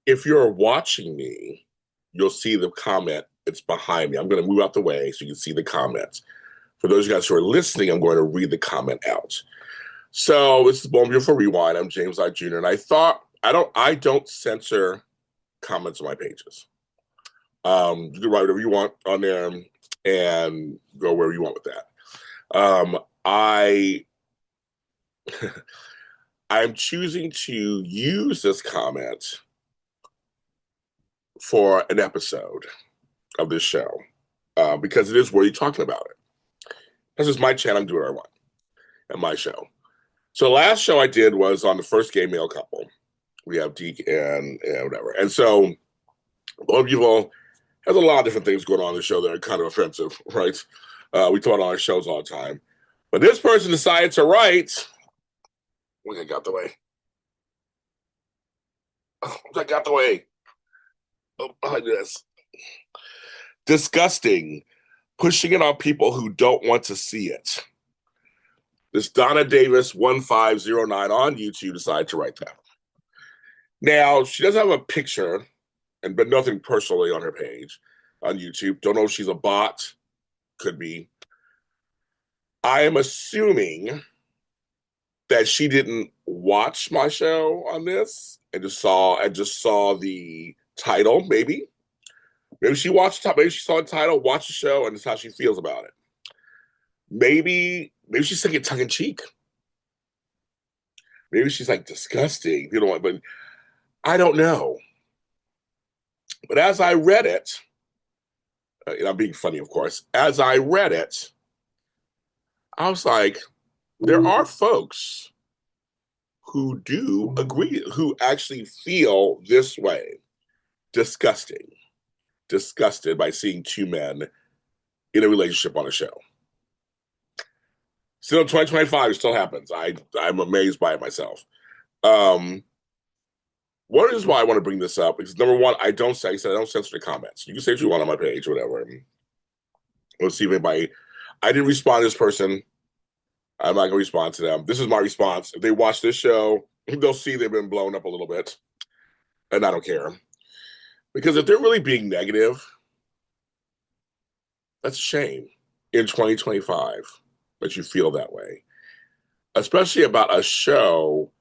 If you're watching me, you'll see the comment. It's behind me. I'm going to move out the way so you can see the comments. For those of you guys who are listening, I'm going to read the comment out. So this is Born Beautiful Rewind. I'm James Lott Jr. And I thought I don't censor comments on my pages. You can write whatever you want on there and go wherever you want with that. I I'm choosing to use this comment for an episode of this show because it is worthy talking about it. This is my channel. I'm doing what I want at my show. So the last show I did was on the first gay male couple. We have Deke and whatever. And so a lot of people has a lot of different things going on in the show that are kind of offensive, right? We talk on our shows all the time. But this person decided to write. I got the way. I got the way. Oh, behind this. Disgusting. Pushing it on people who don't want to see it. This Donna Davis 1509 on YouTube decided to write that. Now, she doesn't have a picture, but nothing personally on her page on YouTube. Don't know if she's a bot. Could be. I am assuming that she didn't watch my show on this and just saw the title, maybe. Maybe she watched maybe she saw the title, watched the show, and that's how she feels about it. Maybe she's saying it tongue in cheek. Maybe she's like disgusting, but I don't know. But as I read it, and I'm being funny, of course, as I read it, I was like, there are folks who do agree, who actually feel this way. Disgusted by seeing two men in a relationship on a show. Still in 2025, it still happens. I'm amazed by it myself. One reason why I want to bring this up is number one, I don't censor the comments. You can say what you want on my page, or whatever. Let's see if anybody. I didn't respond to this person. I'm not gonna respond to them. This is my response. If they watch this show, they'll see they've been blown up a little bit, and I don't care. Because if they're really being negative, that's a shame in 2025 that you feel that way, especially about a show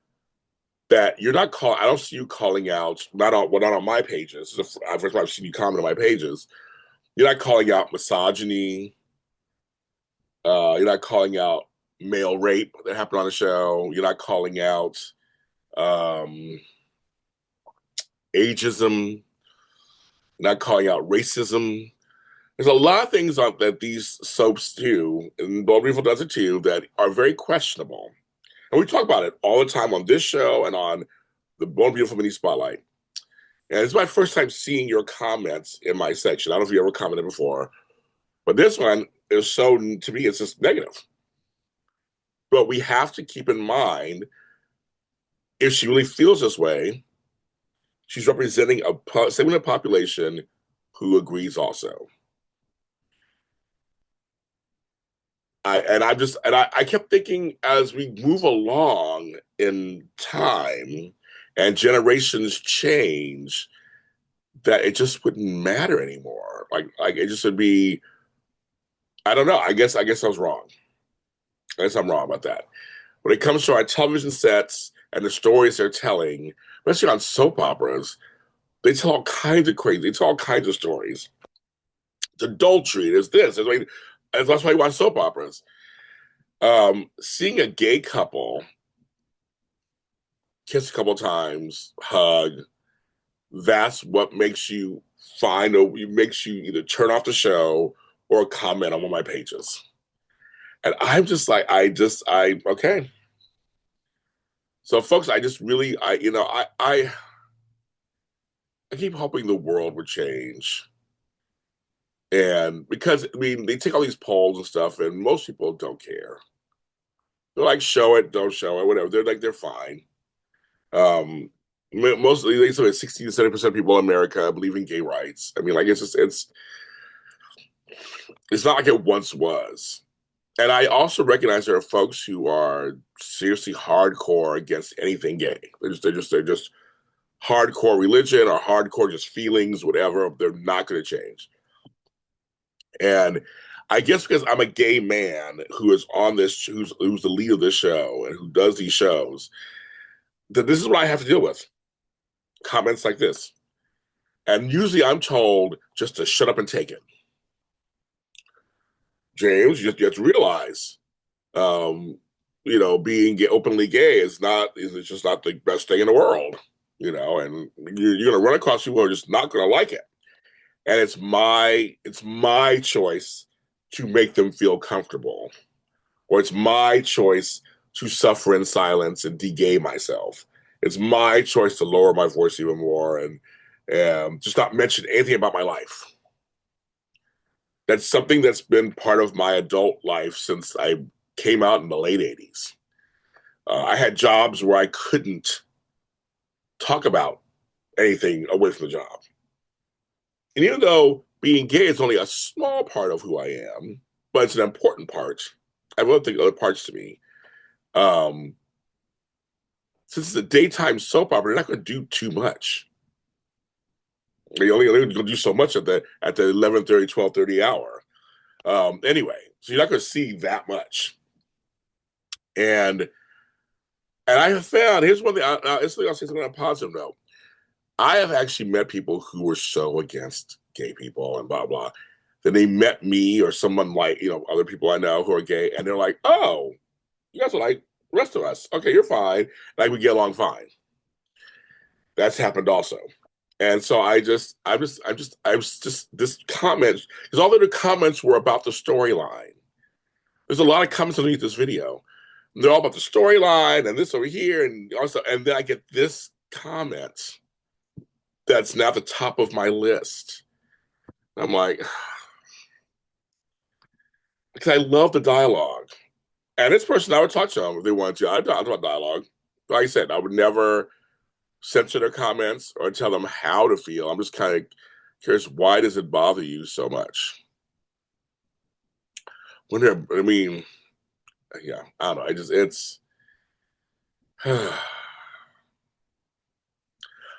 that you're not calling. I don't see you calling out, not on my pages. This is the first time I've seen you comment on my pages. You're not calling out misogyny. You're not calling out male rape that happened on the show. You're not calling out ageism. You're not calling out racism. There's a lot of things that these soaps do, and Born Beautiful does it too, that are very questionable. And we talk about it all the time on this show and on the Born Beautiful Mini Spotlight. And it's my first time seeing your comments in my section. I don't know if you ever commented before, but this one is so, to me, it's just negative. But we have to keep in mind, if she really feels this way, she's representing a segment of the population who agrees also. I kept thinking, as we move along in time and generations change, that it just wouldn't matter anymore. Like it just would be. I don't know. I guess I was wrong. I guess I'm wrong about that. When it comes to our television sets and the stories they're telling, especially on soap operas, they tell all kinds of crazy. They tell all kinds of stories. It's adultery. There's this. That's why you watch soap operas. Seeing a gay couple kiss a couple times, hug, that's what makes you makes you either turn off the show or comment on one of my pages. And I'm just like, okay. So folks, I just really, I keep hoping the world would change. And because, they take all these polls and stuff, and most people don't care. They're like, show it, don't show it, whatever. They're fine. Mostly, they say 60 to 70% of people in America believe in gay rights. It's not like it once was. And I also recognize there are folks who are seriously hardcore against anything gay. They're just hardcore religion or hardcore just feelings, whatever, they're not going to change. And I guess because I'm a gay man who is on this, who's the lead of this show and who does these shows, that this is what I have to deal with. Comments like this. And usually I'm told just to shut up and take it. James, you have to realize, being openly gay is just not the best thing in the world, and you're going to run across people who are just not going to like it. And it's my choice to make them feel comfortable, or it's my choice to suffer in silence and de-gay myself. It's my choice to lower my voice even more and just not mention anything about my life. That's something that's been part of my adult life since I came out in the late 80s. I had jobs where I couldn't talk about anything away from the job. And even though being gay is only a small part of who I am, but it's an important part, I have other parts to me. Since it's a daytime soap opera, they're not going to do too much. They're only going to do so much at the 11:30, 12:30 hour. Anyway, so you're not going to see that much. And I have found, here's one thing, I'll say something on a positive note. I have actually met people who were so against gay people and blah, blah. Then they met me or someone like, other people I know who are gay, and they're like, oh, you guys are like the rest of us. Okay, you're fine. Like, we get along fine. That's happened also. And so I was just, this comment, because all of the comments were about the storyline. There's a lot of comments underneath this video. They're all about the storyline and this over here. And also, and then I get this comment that's now at the top of my list. I'm like, because I love the dialogue. And this person, I would talk to them if they wanted to. I talk about dialogue. Like I said, I would never censor their comments or tell them how to feel. I'm just kind of curious, why does it bother you so much? I don't know. It's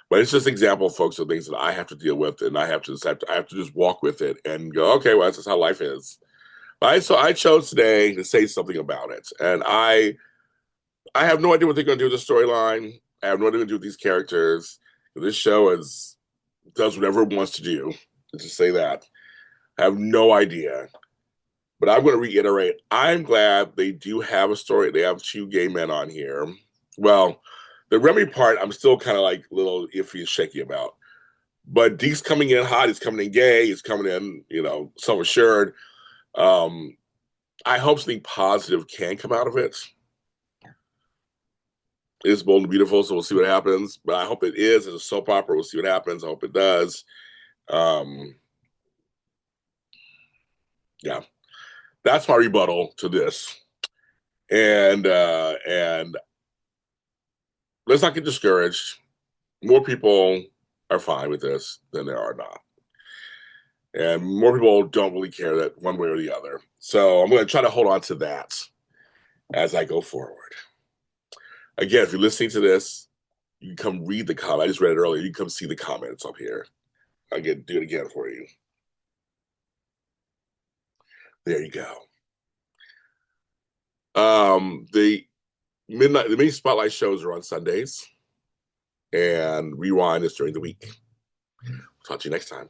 but it's just an example, folks, of things that I have to deal with, and I have to just walk with it and go, okay, well, that's just how life is. So I chose today to say something about it, and I have no idea what they're going to do with the storyline. I have no idea what to do with these characters. This show does whatever it wants to do. Let's just say that. I have no idea. But I'm going to reiterate, I'm glad they do have a story. They have two gay men on here. Well, the Remy part, I'm still kind of like a little iffy and shaky about. But Deke's coming in hot. He's coming in gay. He's coming in, self-assured. I hope something positive can come out of it. It is bold and beautiful, so we'll see what happens. But I hope it is. It's a soap opera. We'll see what happens. I hope it does. Yeah. That's my rebuttal to this. And let's not get discouraged. More people are fine with this than there are not. And more people don't really care that one way or the other. So I'm going to try to hold on to that as I go forward. Again, if you're listening to this, you can come read the comment. I just read it earlier. You can come see the comments up here. I'll do it again for you. There you go. The mini spotlight shows are on Sundays, and Rewind is during the week. Talk to you next time.